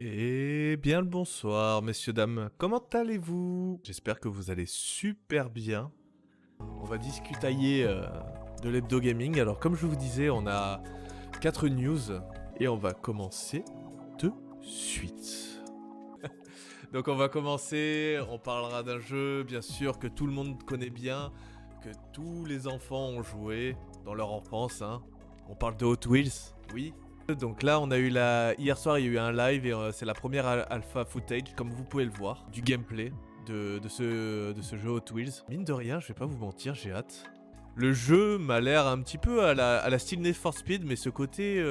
Eh bien le bonsoir, messieurs, dames. Comment allez-vous? J'espère que vous allez super bien. On va discutailler de l'hebdo gaming. Alors, comme je vous disais, on a 4 news et on va commencer de suite. Donc, on va commencer. On parlera d'un jeu, bien sûr, que tout le monde connaît bien, que tous les enfants ont joué dans leur enfance. Hein. On parle de Hot Wheels, oui. Donc là, on a eu hier soir, il y a eu un live et c'est la première alpha footage, comme vous pouvez le voir, du gameplay de ce jeu Hot Wheels. Mine de rien, je vais pas vous mentir, j'ai hâte. Le jeu m'a l'air un petit peu à la style Need for Speed, mais ce côté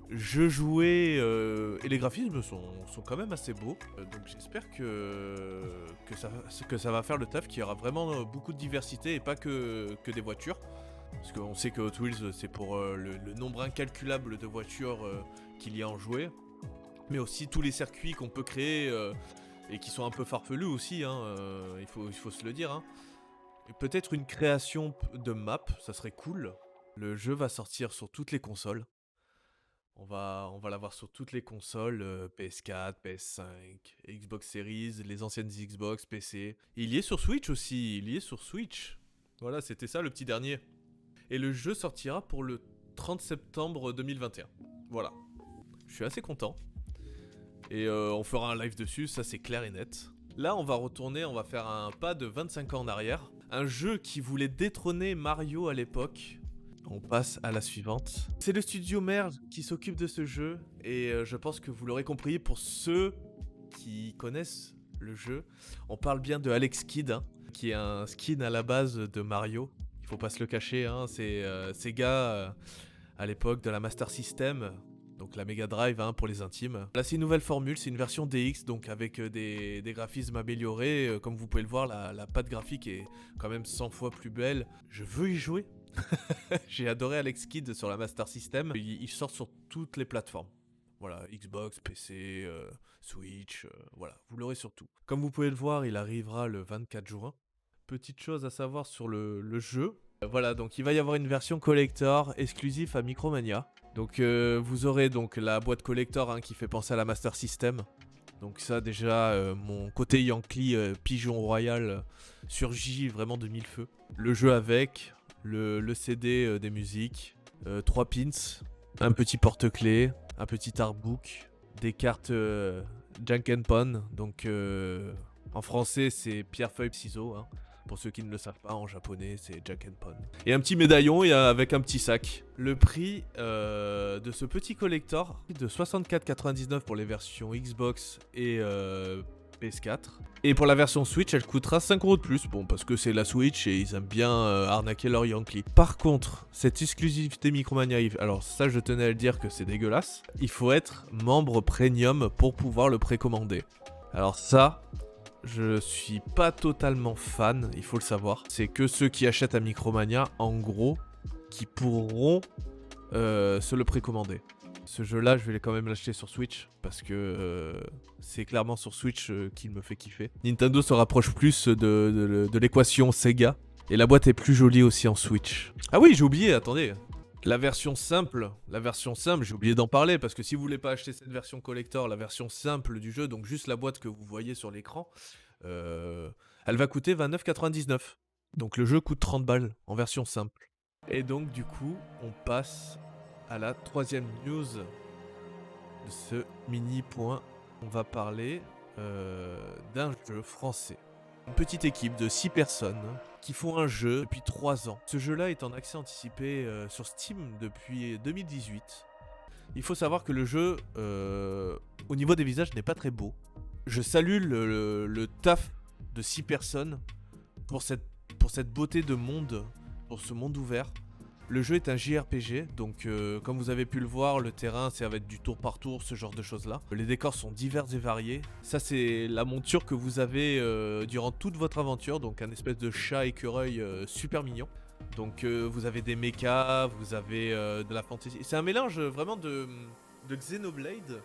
jeu joué et les graphismes sont quand même assez beaux. Donc j'espère que ça va faire le taf, qu'il y aura vraiment beaucoup de diversité et pas que des voitures. Parce qu'on sait que Hot Wheels, c'est pour le nombre incalculable de voitures qu'il y a en jouet. Mais aussi tous les circuits qu'on peut créer et qui sont un peu farfelus aussi, hein, il faut se le dire. Hein. Peut-être une création de map, ça serait cool. Le jeu va sortir sur toutes les consoles. On va l'avoir sur toutes les consoles, PS4, PS5, Xbox Series, les anciennes Xbox, PC. Et il y est sur Switch aussi, il y est sur Switch. Voilà, c'était ça le petit dernier. Et le jeu sortira pour le 30 septembre 2021. Voilà. Je suis assez content. Et on fera un live dessus, ça c'est clair et net. Là, on va faire un pas de 25 ans en arrière. Un jeu qui voulait détrôner Mario à l'époque. On passe à la suivante. C'est le studio Merge qui s'occupe de ce jeu. Et je pense que vous l'aurez compris, pour ceux qui connaissent le jeu, on parle bien de Alex Kidd, hein, qui est un skin à la base de Mario. Il faut pas se le cacher, hein, c'est Sega à l'époque de la Master System, donc la Mega Drive hein, pour les intimes. Là c'est une nouvelle formule, c'est une version DX, donc avec des graphismes améliorés. Comme vous pouvez le voir, la patte graphique est quand même 100 fois plus belle. Je veux y jouer. J'ai adoré Alex Kidd sur la Master System. Il sort sur toutes les plateformes. Voilà, Xbox, PC, Switch, voilà, vous l'aurez sur tout. Comme vous pouvez le voir, il arrivera le 24 juin. Petite chose à savoir sur le jeu. Voilà, donc il va y avoir une version collector exclusive à Micromania. Donc vous aurez donc la boîte collector hein, qui fait penser à la Master System. Donc ça déjà, mon côté Yankee Pigeon Royal surgit vraiment de mille feux. Le jeu avec, le CD des musiques, 3 pins, un petit porte-clés, un petit artbook, des cartes Junk and Pon. Donc en français c'est pierre, feuille, ciseaux. Hein. Pour ceux qui ne le savent pas, en japonais, c'est Jack and Pon. Et un petit médaillon et avec un petit sac. Le prix de ce petit collector, de 64,99 pour les versions Xbox et PS4. Et pour la version Switch, elle coûtera 5€ de plus. Bon, parce que c'est la Switch et ils aiment bien arnaquer leur Yankee. Par contre, cette exclusivité Micromania, alors ça, je tenais à le dire que c'est dégueulasse. Il faut être membre premium pour pouvoir le précommander. Alors ça... Je suis pas totalement fan, il faut le savoir. C'est que ceux qui achètent à Micromania, en gros, qui pourront se le précommander. Ce jeu-là, je vais quand même l'acheter sur Switch, parce que c'est clairement sur Switch qu'il me fait kiffer. Nintendo se rapproche plus de l'équation Sega, et la boîte est plus jolie aussi en Switch. Ah oui, j'ai oublié, attendez. La version simple, j'ai oublié d'en parler parce que si vous voulez pas acheter cette version collector, la version simple du jeu, donc juste la boîte que vous voyez sur l'écran, elle va coûter 29,99. Donc le jeu coûte 30 balles en version simple. Et donc du coup, on passe à la troisième news de ce mini point. On va parler d'un jeu français. Une petite équipe de 6 personnes qui font un jeu depuis 3 ans. Ce jeu-là est en accès anticipé sur Steam depuis 2018. Il faut savoir que le jeu, au niveau des visages, n'est pas très beau. Je salue le taf de 6 personnes pour cette beauté de monde, pour ce monde ouvert. Le jeu est un JRPG, donc comme vous avez pu le voir, le terrain ça va être du tour par tour, ce genre de choses là. Les décors sont divers et variés. Ça c'est la monture que vous avez durant toute votre aventure, donc un espèce de chat écureuil super mignon. Donc vous avez des mechas, vous avez de la fantasy. C'est un mélange vraiment de Xenoblade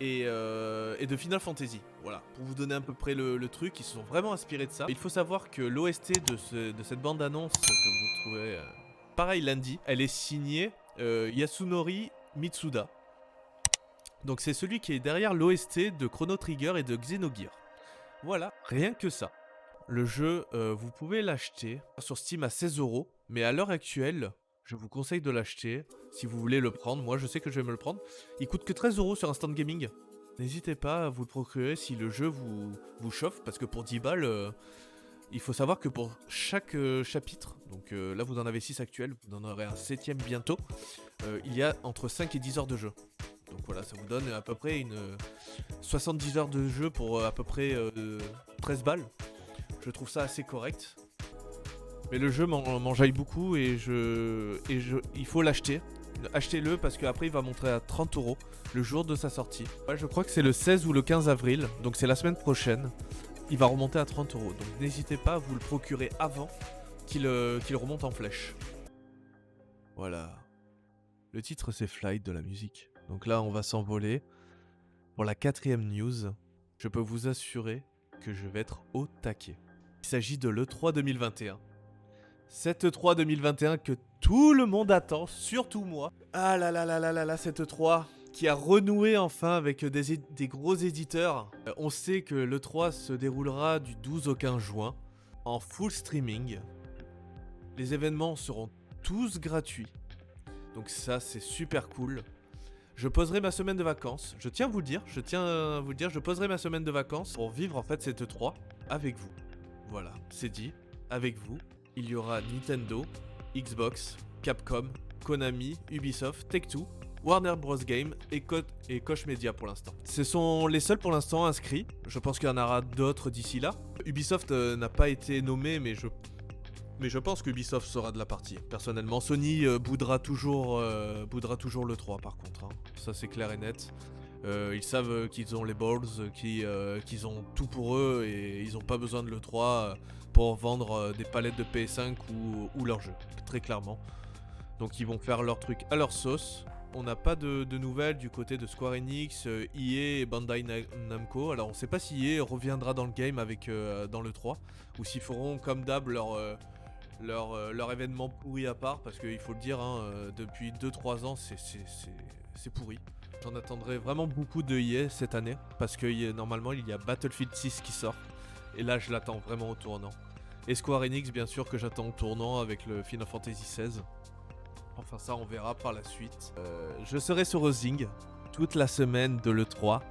et de Final Fantasy. Voilà, pour vous donner à peu près le truc, ils se sont vraiment inspirés de ça. Il faut savoir que l'OST de cette bande-annonce que vous trouvez... pareil lundi, elle est signée Yasunori Mitsuda. Donc c'est celui qui est derrière l'OST de Chrono Trigger et de Xenogears. Voilà, rien que ça. Le jeu, vous pouvez l'acheter sur Steam à 16€, mais à l'heure actuelle, je vous conseille de l'acheter si vous voulez le prendre. Moi, je sais que je vais me le prendre. Il coûte que 13€ sur Instant Gaming. N'hésitez pas à vous le procurer si le jeu vous chauffe, parce que pour 10 balles, il faut savoir que pour chaque chapitre, donc là vous en avez 6 actuels, vous en aurez un 7ème bientôt, il y a entre 5 et 10 heures de jeu. Donc voilà, ça vous donne à peu près 70 heures de jeu pour à peu près 13 balles. Je trouve ça assez correct. Mais le jeu m'enjaille beaucoup et il faut l'acheter. Achetez-le parce qu'après il va monter à 30€ le jour de sa sortie. Ouais, je crois que c'est le 16 ou le 15 avril, donc c'est la semaine prochaine. Il va remonter à 30€, donc n'hésitez pas à vous le procurer avant qu'il remonte en flèche. Voilà. Le titre c'est Flight de la musique. Donc là on va s'envoler pour la 4ème news. Je peux vous assurer que je vais être au taquet. Il s'agit de l'E3 2021. Cette E3 2021 que tout le monde attend, surtout moi. Ah là là là là là là, cette E3 qui a renoué enfin avec des gros éditeurs. On sait que l'E3 se déroulera du 12 au 15 juin en full streaming. Les événements seront tous gratuits. Donc ça, c'est super cool. Je poserai ma semaine de vacances. Je tiens à vous le dire, je poserai ma semaine de vacances pour vivre en fait cette E3 avec vous. Voilà, c'est dit, avec vous. Il y aura Nintendo, Xbox, Capcom, Konami, Ubisoft, Take-Two, Warner Bros Game et Koch Media pour l'instant. Ce sont les seuls pour l'instant inscrits. Je pense qu'il y en aura d'autres d'ici là. Ubisoft n'a pas été nommé, mais je pense qu'Ubisoft sera de la partie. Personnellement, Sony boudera toujours le 3 par contre. Hein. Ça c'est clair et net. Ils savent qu'ils ont les balls, qu'ils ont tout pour eux et ils n'ont pas besoin de l'E3 pour vendre des palettes de PS5 ou leurs jeux, très clairement. Donc ils vont faire leur truc à leur sauce. On n'a pas de nouvelles du côté de Square Enix, EA et Bandai Namco. Alors on sait pas si EA reviendra dans le game dans l'E3 ou s'ils feront comme d'hab leur événement pourri à part, parce qu'il faut le dire, hein, depuis 2-3 ans c'est pourri. J'en attendrai vraiment beaucoup de EA cette année, parce que normalement il y a Battlefield 6 qui sort, et là je l'attends vraiment au tournant. Et Square Enix bien sûr que j'attends au tournant avec le Final Fantasy XVI. Enfin ça on verra par la suite. Je serai sur Rosing toute la semaine de l'E3,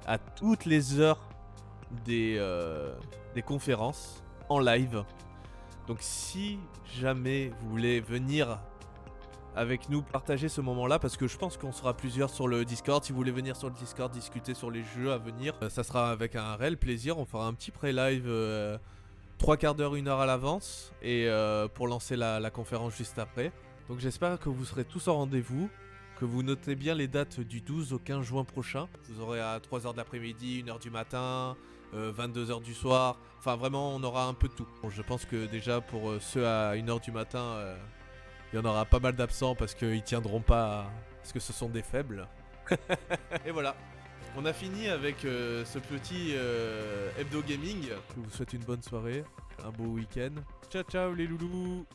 à toutes les heures des conférences, en live. Donc si jamais vous voulez venir avec nous partager ce moment-là, parce que je pense qu'on sera plusieurs sur le Discord, si vous voulez venir sur le Discord discuter sur les jeux à venir, ça sera avec un réel plaisir. On fera un petit pré-live 3/4 d'heure, 1 heure à l'avance, et pour lancer la conférence juste après. Donc j'espère que vous serez tous en rendez-vous, que vous notez bien les dates du 12 au 15 juin prochain. Vous aurez à 3h de l'après-midi, 1h du matin, 22h du soir, enfin vraiment on aura un peu de tout. Bon, je pense que déjà pour ceux à 1h du matin, il y en aura pas mal d'absents parce qu'ils tiendront pas, parce que ce sont des faibles. Et voilà, on a fini avec ce petit hebdo gaming. Je vous souhaite une bonne soirée, un beau week-end. Ciao ciao les loulous.